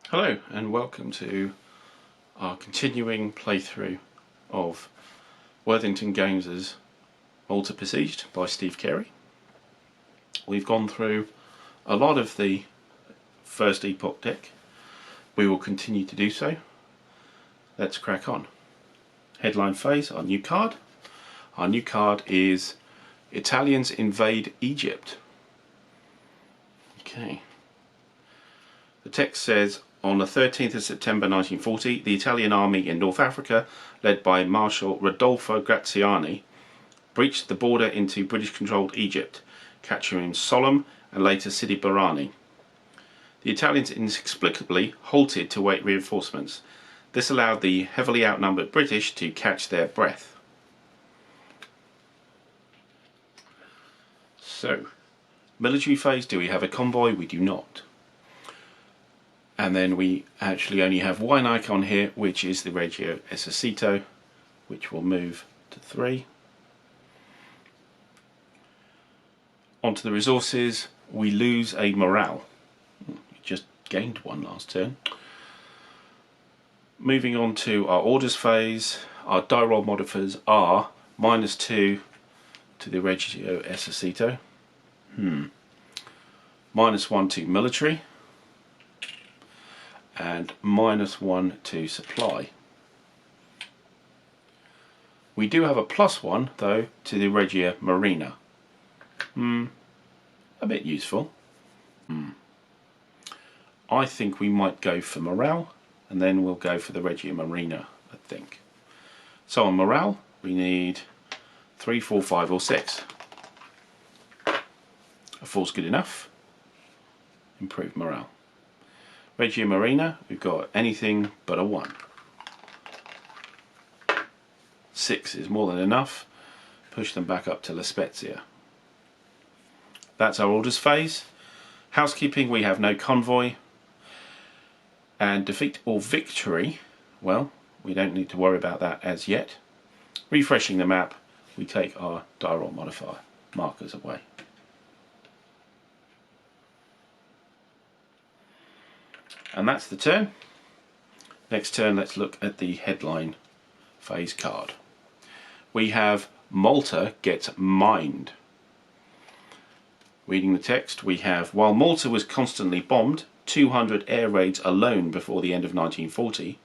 Hello and welcome to our continuing playthrough of Worthington Games' Malta Besieged by Steve Carey. We've gone through a lot of the first Epoch deck. We will continue to do so. Let's crack on. Headline phase, our new card. Our new card is Italians invade Egypt. Okay. The text says, on the 13th of September 1940, the Italian army in North Africa, led by Marshal Rodolfo Graziani, breached the border into British-controlled Egypt, capturing Sollum and later Sidi Barrani. The Italians inexplicably halted to await reinforcements. This allowed the heavily outnumbered British to catch their breath. So, military phase, do we have a convoy? We do not. And then we actually only have one icon here, which is the Regio Esercito, which will move to 3. Onto the resources, we lose a morale. We just gained one last turn. Moving on to our orders phase, our die roll modifiers are -2 to the Regio Esercito, -1 to military, and -1 to supply. We do have a +1 though to the Regia Marina. A bit useful. I think we might go for morale and then we'll go for the Regia Marina, I think. So on morale we need 3, 4, 5 or 6. A 4's good enough. Improve morale. Regia Marina, we've got anything but a 1. 6 is more than enough. Push them back up to La Spezia. That's our orders phase. Housekeeping, we have no convoy. And defeat or victory, well, we don't need to worry about that as yet. Refreshing the map, we take our die roll modifier markers away. And that's the turn. Next turn, let's look at the headline phase card. We have Malta gets mined. Reading the text, we have, while Malta was constantly bombed, 200 air raids alone before the end of 1940,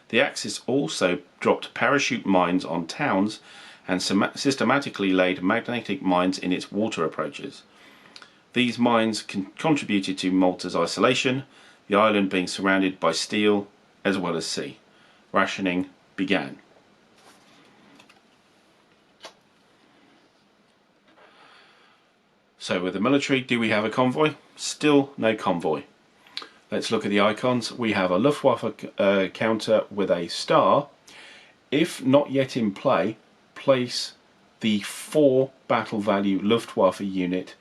the Axis also dropped parachute mines on towns and systematically laid magnetic mines in its water approaches. These mines contributed to Malta's isolation, the island being surrounded by steel as well as sea. Rationing began. So with the military, do we have a convoy? Still no convoy. Let's look at the icons. We have a Luftwaffe counter with a star. If not yet in play, place the 4 battle value Luftwaffe unit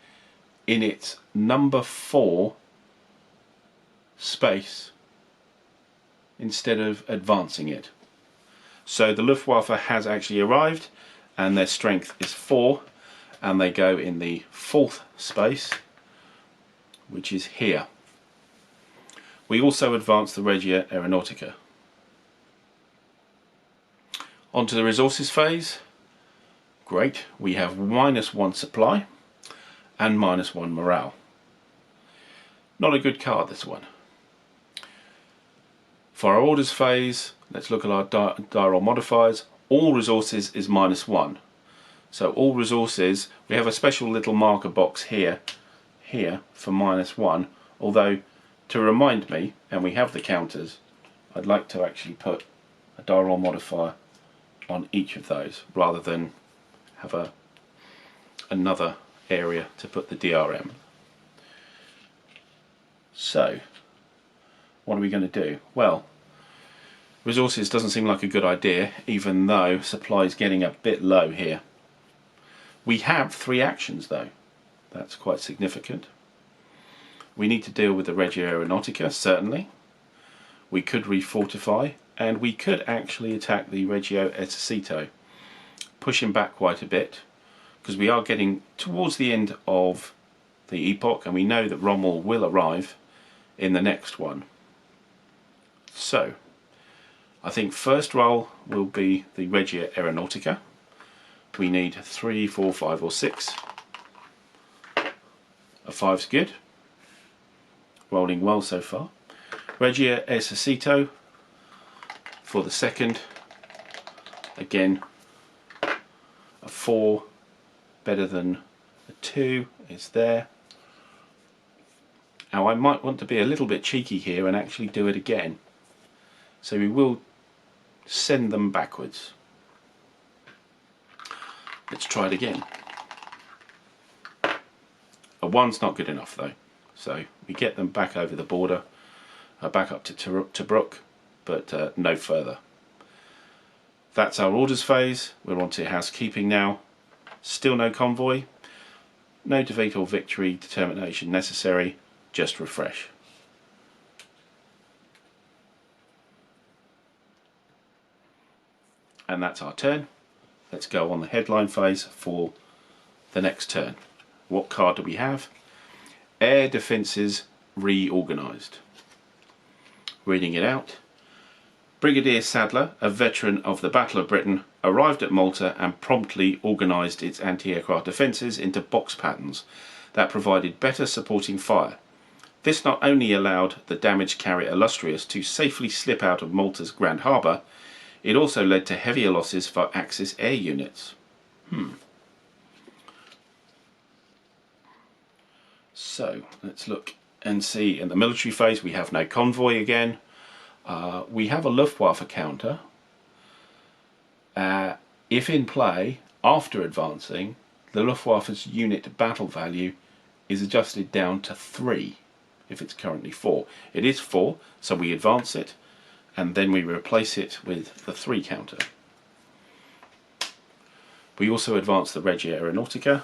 in its number 4 space instead of advancing it. So the Luftwaffe has actually arrived and their strength is 4 and they go in the 4th space, which is here. We also advance the Regia Aeronautica. Onto the resources phase. Great, we have -1 supply and -1 morale. Not a good card, this one. For our orders phase, let's look at our die roll modifiers. All resources is -1. So all resources, we have a special little marker box here for -1. Although, to remind me, and we have the counters, I'd like to actually put a die roll modifier on each of those rather than have another area to put the DRM. So, what are we going to do? Well, resources doesn't seem like a good idea, even though supply is getting a bit low here. We have 3 actions though. That's quite significant. We need to deal with the Regia Aeronautica, certainly. We could refortify, and we could actually attack the Regio Esercito, push him back quite a bit, because we are getting towards the end of the epoch, and we know that Rommel will arrive in the next one. So I think first roll will be the Regia Aeronautica. We need 3, 4, 5 or 6. A 5's good. Rolling well so far. Regia Esercito for the second. Again, a 4, better than a 2 is there. Now I might want to be a little bit cheeky here and actually do it again. So we will send them backwards. Let's try it again. A 1's not good enough though. So we get them back over the border, back up to Tobruk, but no further. That's our orders phase. We're on to housekeeping now. Still no convoy. No defeat or victory determination necessary. Just refresh. And that's our turn. Let's go on the headline phase for the next turn. What card do we have? Air Defences Reorganized. Reading it out. Brigadier Sadler, a veteran of the Battle of Britain, arrived at Malta and promptly organised its anti-aircraft defences into box patterns that provided better supporting fire. This not only allowed the damaged carrier Illustrious to safely slip out of Malta's Grand Harbour, it also led to heavier losses for Axis air units. So let's look and see. In the military phase we have no convoy again. We have a Luftwaffe counter. If in play, after advancing, the Luftwaffe's unit battle value is adjusted down to 3 if it's currently 4. It is 4, so we advance it and then we replace it with the 3 counter. We also advance the Regia Aeronautica,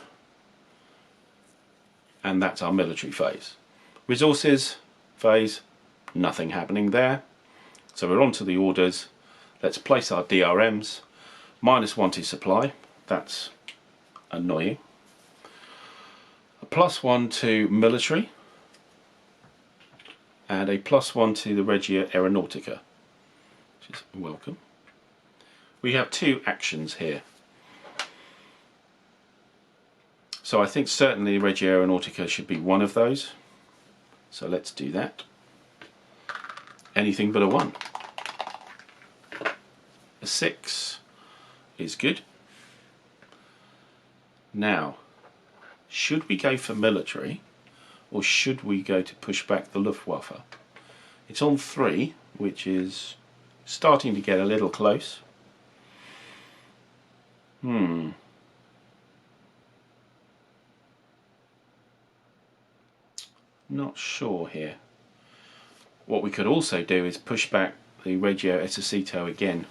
and that's our military phase. Resources phase, nothing happening there. So we're on to the orders. Let's place our DRMs. -1 to supply, that's annoying. A +1 to military, and a +1 to the Regia Aeronautica, which is welcome. We have 2 actions here. So I think certainly Regia Aeronautica should be one of those. So let's do that. Anything but a 1. A 6 is good. Now, should we go for military or should we go to push back the Luftwaffe? It's on 3, which is starting to get a little close. Not sure here. What we could also do is push back the Regia Esercito again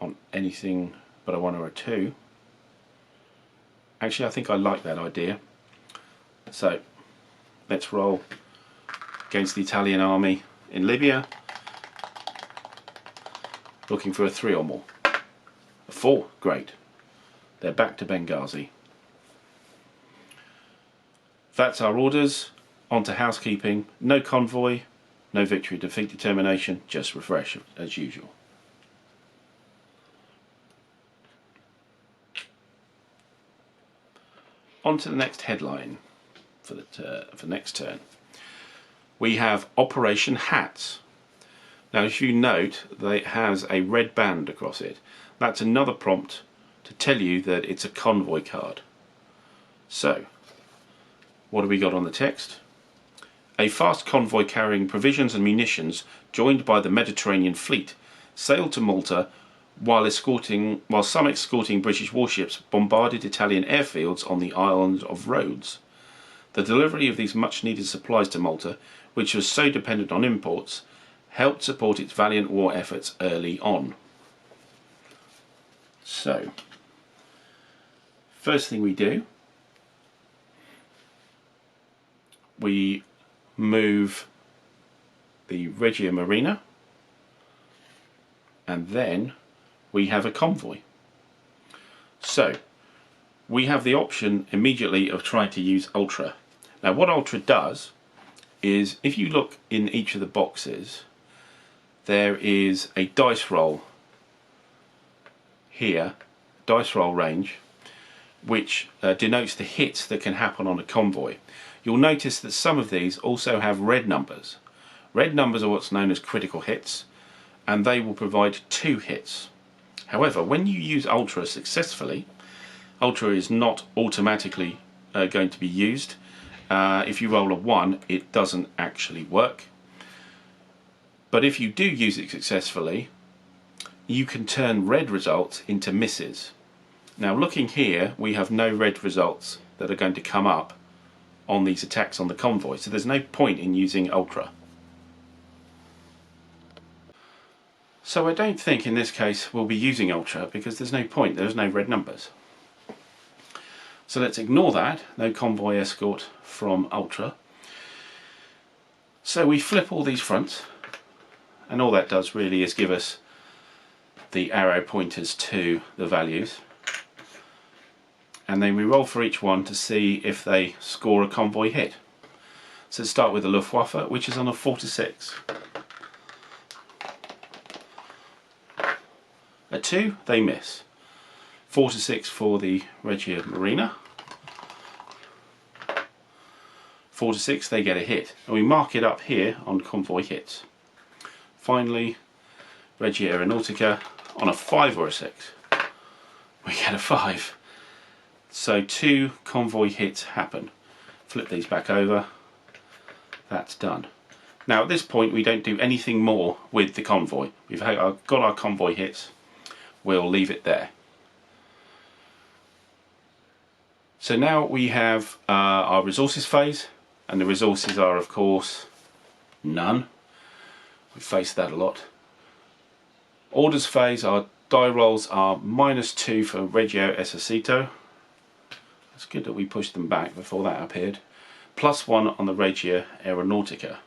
on anything but a 1 or a 2. Actually, I think I like that idea. So let's roll against the Italian army in Libya, looking for a 3 or more. A 4, great. They're back to Benghazi. That's our orders. On to housekeeping. No convoy, no victory, defeat, determination, just refresh as usual. On to the next headline for the next turn. We have Operation Hats. Now, if you note, it has a red band across it. That's another prompt to tell you that it's a convoy card. So, what have we got on the text? A fast convoy carrying provisions and munitions, joined by the Mediterranean fleet, sailed to Malta while some escorting British warships bombarded Italian airfields on the island of Rhodes. The delivery of these much-needed supplies to Malta, which was so dependent on imports, helped support its valiant war efforts early on. So, first thing we do, we move the Regia Marina, and then we have a convoy. So we have the option immediately of trying to use Ultra. Now what Ultra does is, if you look in each of the boxes, there is a dice roll here, dice roll range, which denotes the hits that can happen on a convoy. You'll notice that some of these also have red numbers. Red numbers are what's known as critical hits, and they will provide 2 hits. However, when you use Ultra successfully, Ultra is not automatically going to be used. If you roll a 1, it doesn't actually work. But if you do use it successfully, you can turn red results into misses. Now looking here, we have no red results that are going to come up on these attacks on the convoy, so there's no point in using Ultra. So I don't think in this case we'll be using Ultra because there's no point, there's no red numbers. So let's ignore that, no convoy escort from Ultra. So we flip all these fronts, and all that does really is give us the arrow pointers to the values. And then we roll for each one to see if they score a convoy hit. So let's start with the Luftwaffe, which is on a 4 to 6. A 2, they miss. 4 to 6 for the Regia Marina. 4 to 6, they get a hit. And we mark it up here on convoy hits. Finally, Regia Aeronautica on a 5 or a 6. We get a 5. So 2 convoy hits happen. Flip these back over. That's done. Now at this point we don't do anything more with the convoy. We've got our convoy hits. We'll leave it there. So now we have our resources phase, and the resources are of course none. We face that a lot. Orders phase, our die rolls are -2 for Reggio Esercito. It's good that we pushed them back before that appeared. +1 on the Regia Aeronautica.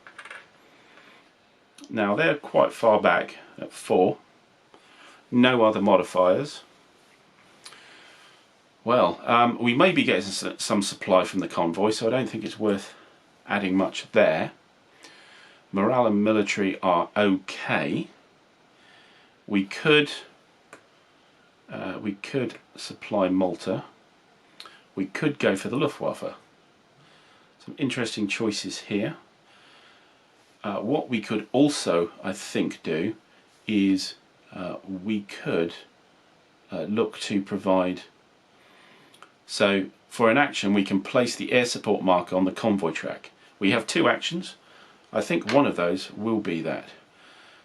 Now they're quite far back at 4. No other modifiers. Well, we may be getting some supply from the convoy, so I don't think it's worth adding much there. Morale and military are okay. We could supply Malta. We could go for the Luftwaffe. Some interesting choices here. What we could also, I think, do is we could look to provide. So for an action we can place the air support marker on the convoy track. We have 2 actions. I think one of those will be that.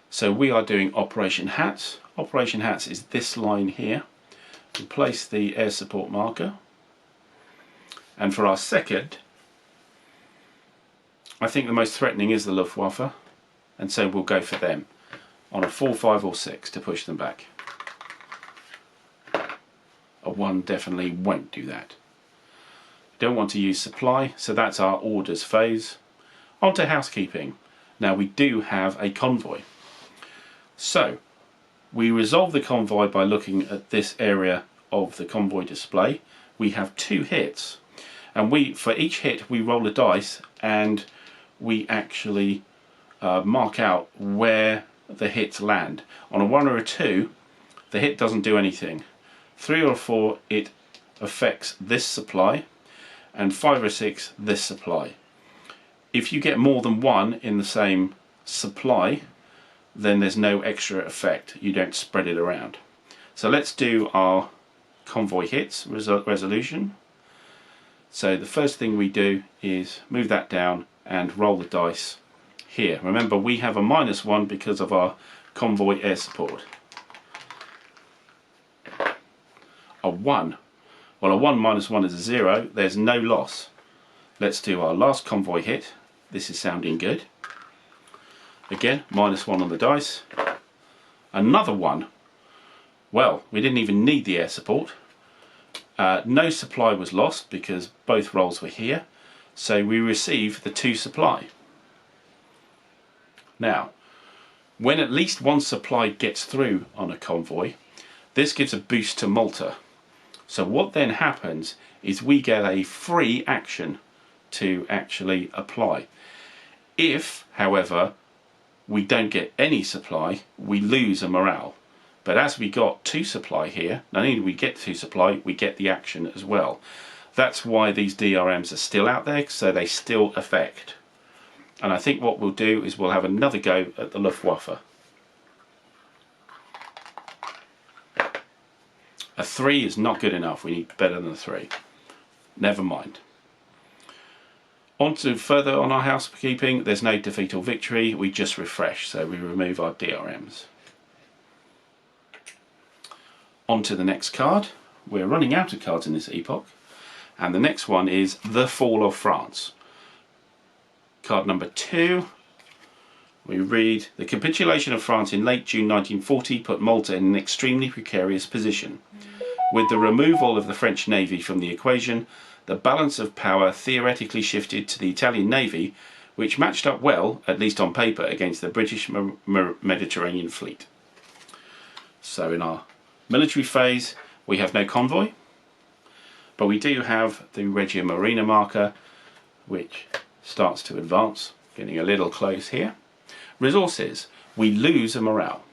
So we are doing Operation Hats. Operation Hats is this line here. We place the air support marker. And for our second, I think the most threatening is the Luftwaffe, and so we'll go for them on a 4, 5 or 6 to push them back. A 1 definitely won't do that. Don't want to use supply, so that's our orders phase. On to housekeeping. Now we do have a convoy. So we resolve the convoy by looking at this area of the convoy display. We have 2 hits, and for each hit we roll a dice and we actually mark out where the hits land. On a 1 or a 2 the hit doesn't do anything. 3 or 4 it affects this supply, and 5 or 6 this supply. If you get more than 1 in the same supply, then there's no extra effect. You don't spread it around. So let's do our convoy hits resolution. So the first thing we do is move that down and roll the dice here. Remember, we have a -1 because of our convoy air support. A 1. Well, a 1 minus 1 is a 0. There's no loss. Let's do our last convoy hit. This is sounding good. Again, -1 on the dice. Another 1. Well, we didn't even need the air support. No supply was lost because both rolls were here. So we receive the 2 supply. Now, when at least 1 supply gets through on a convoy, this gives a boost to Malta. So what then happens is we get a free action to actually apply. If, however, we don't get any supply, we lose a morale. But as we got 2 supply here, not only do we get 2 supply, we get the action as well. That's why these DRMs are still out there, so they still affect. And I think what we'll do is we'll have another go at the Luftwaffe. A 3 is not good enough, we need better than a 3. Never mind. On to further on our housekeeping, there's no defeat or victory, we just refresh, so we remove our DRMs. On to the next card. We're running out of cards in this epoch, and the next one is The Fall of France. Card number 2, we read, the capitulation of France in late June 1940 put Malta in an extremely precarious position. With the removal of the French Navy from the equation, the balance of power theoretically shifted to the Italian Navy, which matched up well, at least on paper, against the British Mediterranean fleet. So in our military phase, we have no convoy, but we do have the Regia Marina marker, which starts to advance, getting a little close here. Resources, we lose a morale.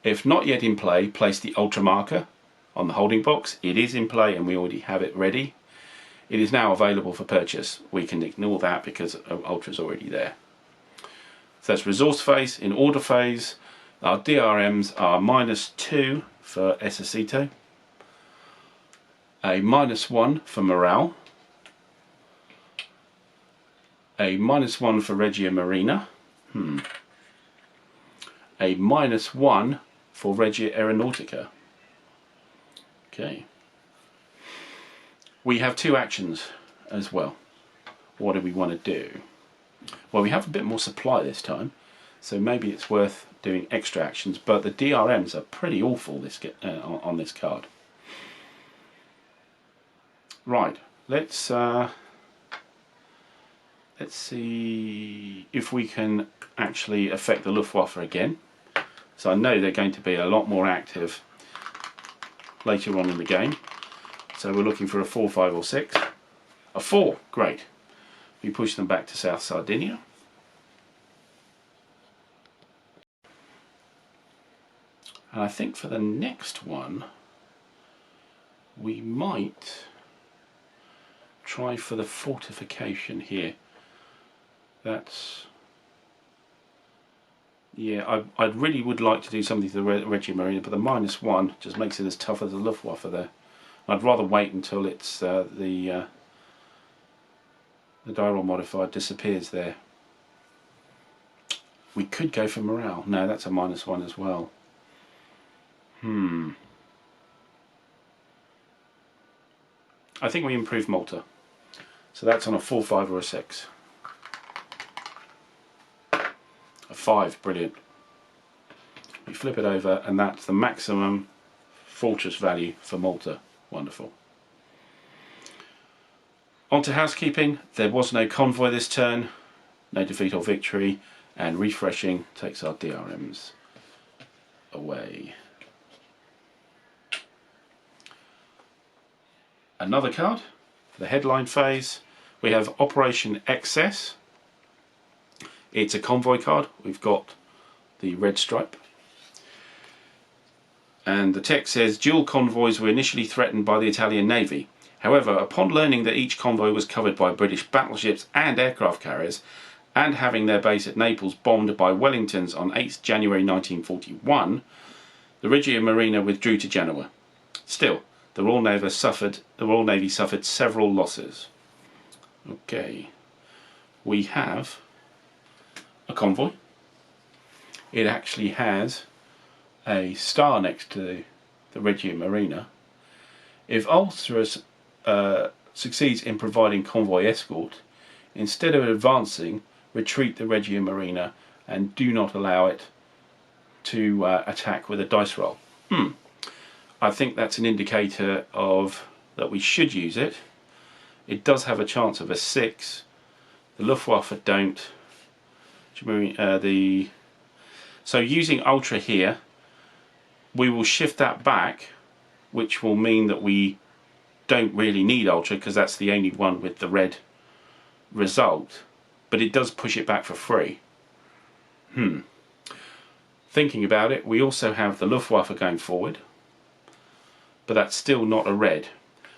If not yet in play, place the ultra marker on the holding box. It is in play and we already have it ready. It is now available for purchase. We can ignore that because ultra is already there. So that's resource phase. In order phase, our DRMs are -2 for Esposito, a -1 for morale, a -1 for Regia Marina, a -1 for Regia Aeronautica. Okay. We have 2 actions as well. What do we want to do? Well, we have a bit more supply this time, so maybe it's worth doing extra actions, but the DRMs are pretty awful on this card. Right, let's see if we can actually affect the Luftwaffe again. So I know they're going to be a lot more active later on in the game. So we're looking for a 4, 5 or 6. A 4, great. We push them back to South Sardinia. And I think for the next one, we might try for the fortification here. That's, yeah, I really would like to do something to the Regia Marina, but the -1 just makes it as tough as the Luftwaffe there. I'd rather wait until it's the dial modifier disappears there. We could go for morale. No, that's a -1 as well. I think we improve Malta. So that's on a 4, 5 or a 6. A 5, brilliant. We flip it over and that's the maximum fortress value for Malta. Wonderful. On to housekeeping. There was no convoy this turn, no defeat or victory, and refreshing takes our DRMs away. Another card for the headline phase. We have Operation Excess. It's a convoy card. We've got the red stripe. And the text says, dual convoys were initially threatened by the Italian Navy. However, upon learning that each convoy was covered by British battleships and aircraft carriers, and having their base at Naples bombed by Wellingtons on 8th January 1941, the Regia Marina withdrew to Genoa. Still, the Royal Navy suffered several losses. Okay, we have a convoy. It actually has a star next to the Regia Marina. If Ultra succeeds in providing convoy escort, instead of advancing, retreat the Regia Marina and do not allow it to attack with a dice roll. I think that's an indicator of that we should use it. It does have a chance of a 6. The Luftwaffe don't. So using Ultra here, we will shift that back, which will mean that we don't really need Ultra because that's the only one with the red result, but it does push it back for free. Thinking about it, we also have the Luftwaffe going forward, but that's still not a red.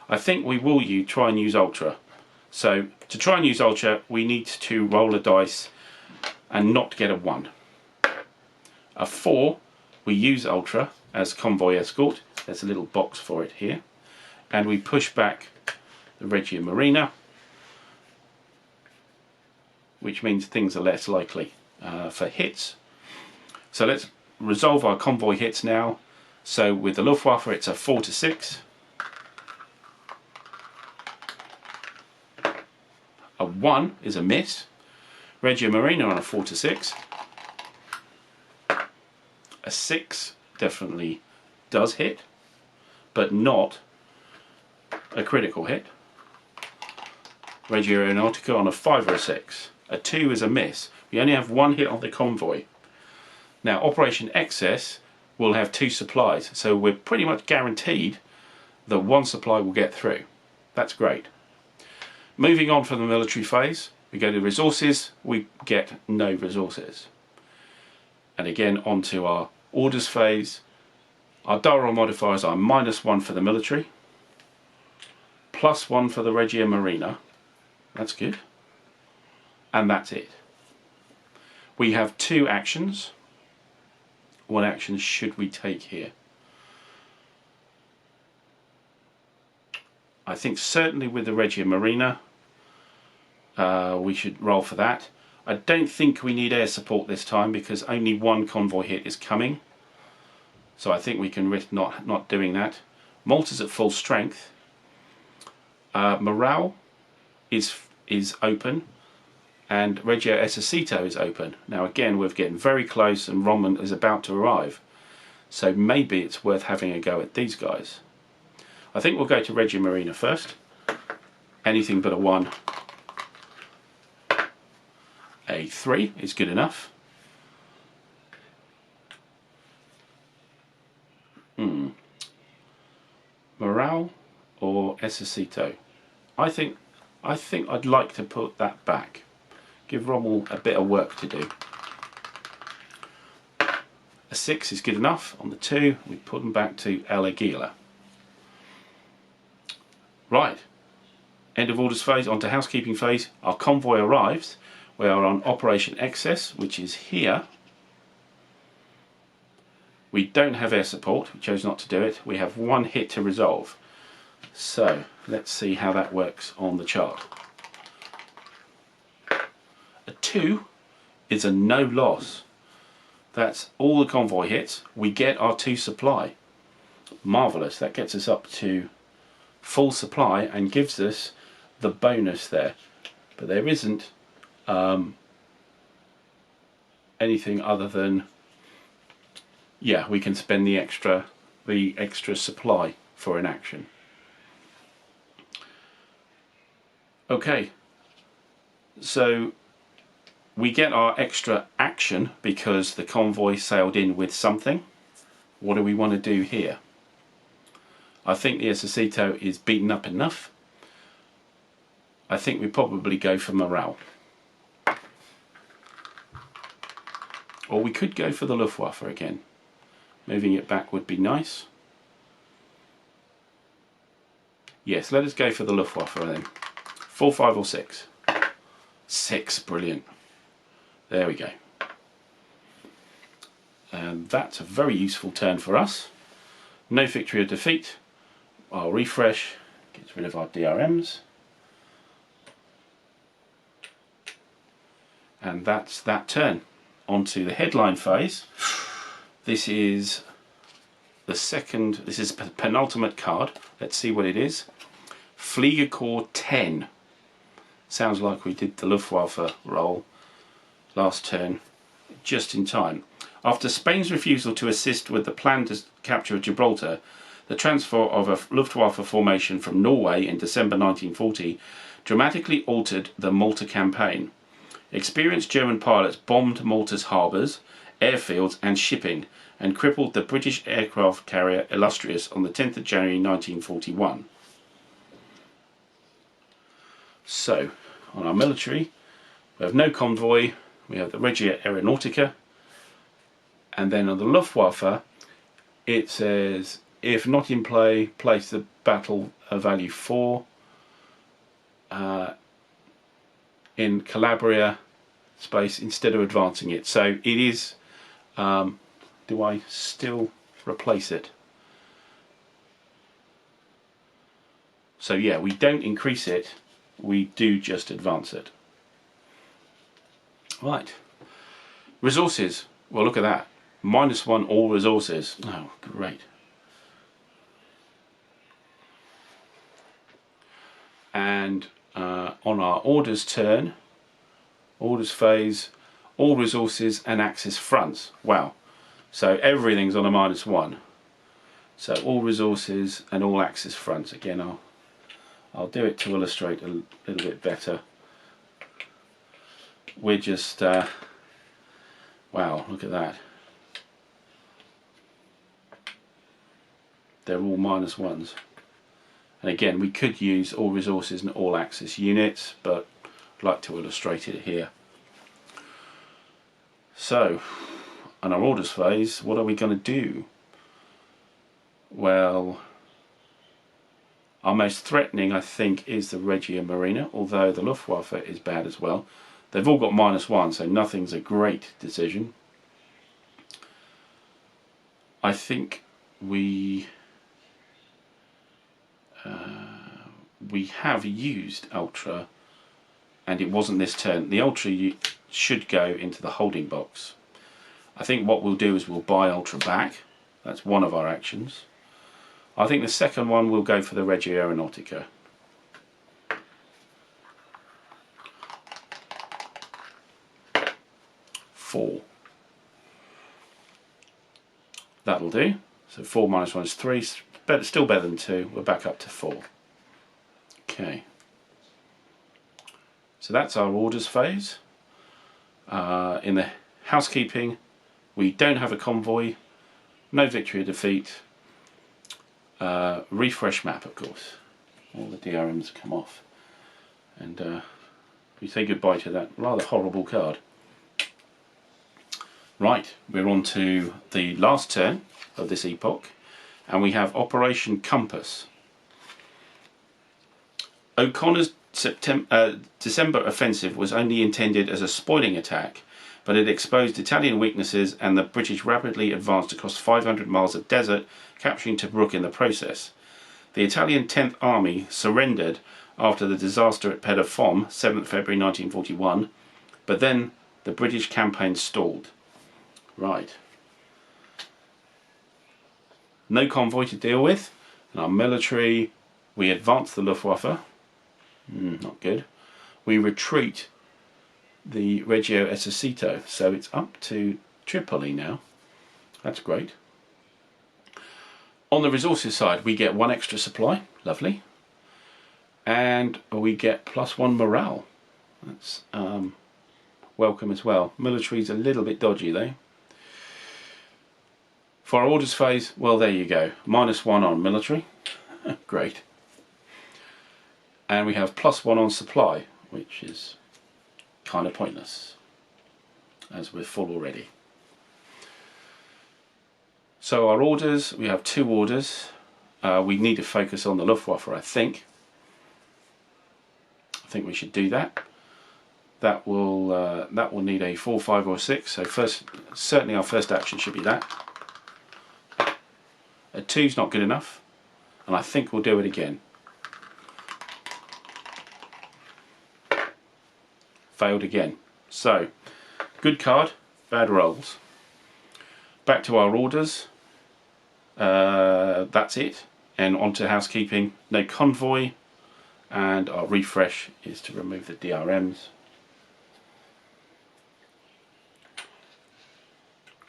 I think we will try and use Ultra. So to try and use Ultra, we need to roll a dice and not get a 1. A 4, we use Ultra as convoy escort. There's a little box for it here. And we push back the Regia Marina, which means things are less likely for hits. So let's resolve our convoy hits now. So with the Luftwaffe, it's a 4 to 6. A 1 is a miss. Regia Marina on a 4 to 6. A 6 definitely does hit, but not a critical hit. Regia Aeronautica on a 5 or a 6. A 2 is a miss. We only have 1 hit on the convoy. Now Operation Excess will have 2 supplies, so we're pretty much guaranteed that 1 supply will get through. That's great. Moving on from the military phase, we go to resources, we get no resources. And again onto our orders phase. Our dial modifiers are -1 for the military, +1 for the Regia Marina. That's good. And that's it. We have 2 actions. What actions should we take here? I think certainly with the Regia Marina, we should roll for that. I don't think we need air support this time because only 1 convoy hit is coming. So I think we can risk not doing that. Malta's at full strength. Morale is open, and Reggio Esercito is open. Now again, we're getting very close, and Roman is about to arrive. So maybe it's worth having a go at these guys. I think we'll go to Regia Marina first. Anything but a 1. A 3 is good enough. Morale or Esercito? I think I'd like to put that back. Give Rommel a bit of work to do. A 6 is good enough. On the 2, we put them back to El Aguila. Right. End of orders phase, onto housekeeping phase. Our convoy arrives. We are on Operation Excess, which is here. We don't have air support. We chose not to do it. We have 1 hit to resolve. So let's see how that works on the chart. A 2 is a no loss. That's all the convoy hits. We get our 2 supply. Marvellous. That gets us up to full supply and gives us the bonus there. But there isn't anything other than, yeah, we can spend the extra supply for an action. Okay, so we get our extra action because the convoy sailed in with something. What do we want to do here? I think the Esercito is beaten up enough. I think we probably go for morale. Or we could go for the Luftwaffe again. Moving it back would be nice. Yes, let us go for the Luftwaffe then. 4, 5 or 6? 6, brilliant. There we go. And that's a very useful turn for us. No victory or defeat. I'll refresh, gets rid of our DRMs. And that's that turn. Onto the headline phase. This is the second, this is the penultimate card. Let's see what it is. Fliegerkorps 10. Sounds like we did the Luftwaffe roll last turn just in time. After Spain's refusal to assist with the planned capture of Gibraltar, the transfer of a Luftwaffe formation from Norway in December 1940 dramatically altered the Malta campaign. Experienced German pilots bombed Malta's harbours, airfields and shipping, and crippled the British aircraft carrier Illustrious on the 10th of January 1941. So, on our military, we have no convoy, we have the Regia Aeronautica, And then on the Luftwaffe, it says, if not in play, place the battle value 4 in Calabria space instead of advancing it. So it is, do I still replace it? So yeah, we don't increase it, we do just advance it. Right. Resources. Well, look at that. -1 all resources. Oh, great. And on our orders turn, orders phase, all resources and axis fronts. Wow. So everything's on a -1. So all resources and all axis fronts. Again, I'll do it to illustrate a little bit better. We're just, wow, look at that. They're all -1s. And again, we could use all resources and all axis units, but I'd like to illustrate it here. So, on our orders phase, what are we going to do? Well, our most threatening, I think, is the Regia Marina, although the Luftwaffe is bad as well. They've all got -1, so nothing's a great decision. I think we have used Ultra, and it wasn't this turn. The Ultra should go into the holding box. I think what we'll do is we'll buy Ultra back. That's one of our actions. I think the second one will go for the Regia Aeronautica. Four. That'll do. So 4 -1 is 3. Still better than 2. We're back up to 4. Okay. So that's our orders phase. In the housekeeping, we don't have a convoy, no victory or defeat. Refresh map, of course. All the DRMs come off. And we say goodbye to that rather horrible card. Right, we're on to the last turn of this epoch, and we have Operation Compass. O'Connor's December offensive was only intended as a spoiling attack, but it exposed Italian weaknesses, and the British rapidly advanced across 500 miles of desert, capturing Tobruk in the process. The Italian 10th Army surrendered after the disaster at Père de Fomme, 7th February 1941, but then the British campaign stalled. Right. No convoy to deal with, and our military, we advance the Luftwaffe. Not good. We retreat the Reggio Esercito, so it's up to Tripoli now. That's great. On the resources side, we get 1 extra supply, lovely, and we get +1 morale. That's welcome as well. Military's a little bit dodgy though. For our orders phase, well, there you go, -1 on military. Great. And we have +1 on supply, which is kind of pointless, as we're full already. So our orders, we have 2 orders. We need to focus on the Luftwaffe, I think. I think we should do that. That will need a 4, 5 or 6. So certainly our first action should be that. A 2's not good enough, and I think we'll do it again. Failed again. So, good card, bad rolls. Back to our orders. That's it. And on to housekeeping. No convoy. And our refresh is to remove the DRMs.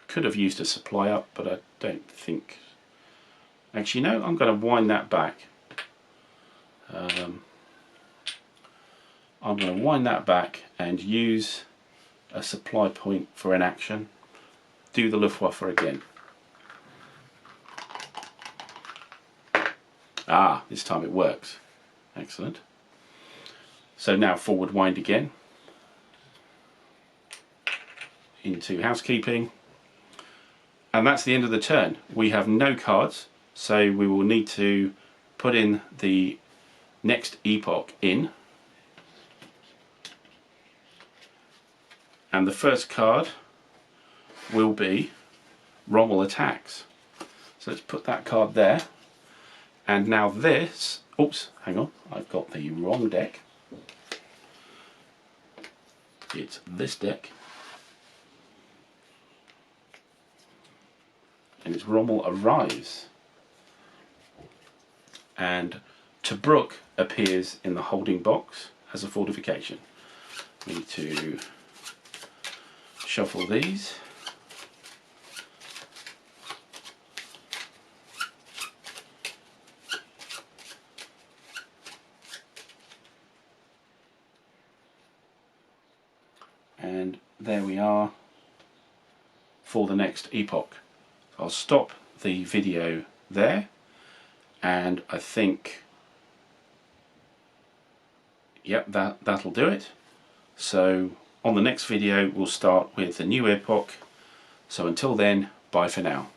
Could have used a supply up, but I don't think. Actually, no, I'm going to wind that back. I'm going to wind that back and use a supply point for an action. Do the Luftwaffe again. Ah, this time it works. Excellent. So now forward wind again into housekeeping. And that's the end of the turn. We have no cards, so we will need to put in the next epoch in. And the first card will be Rommel Attacks. So let's put that card there. And now this, oops, hang on, I've got the wrong deck. It's this deck. And it's Rommel Arrives. And Tobruk appears in the holding box as a fortification. We need to shuffle these. And there we are for the next epoch. I'll stop the video there, and I think, yep, that'll do it. So on the next video we'll start with the new epoch. So until then, bye for now.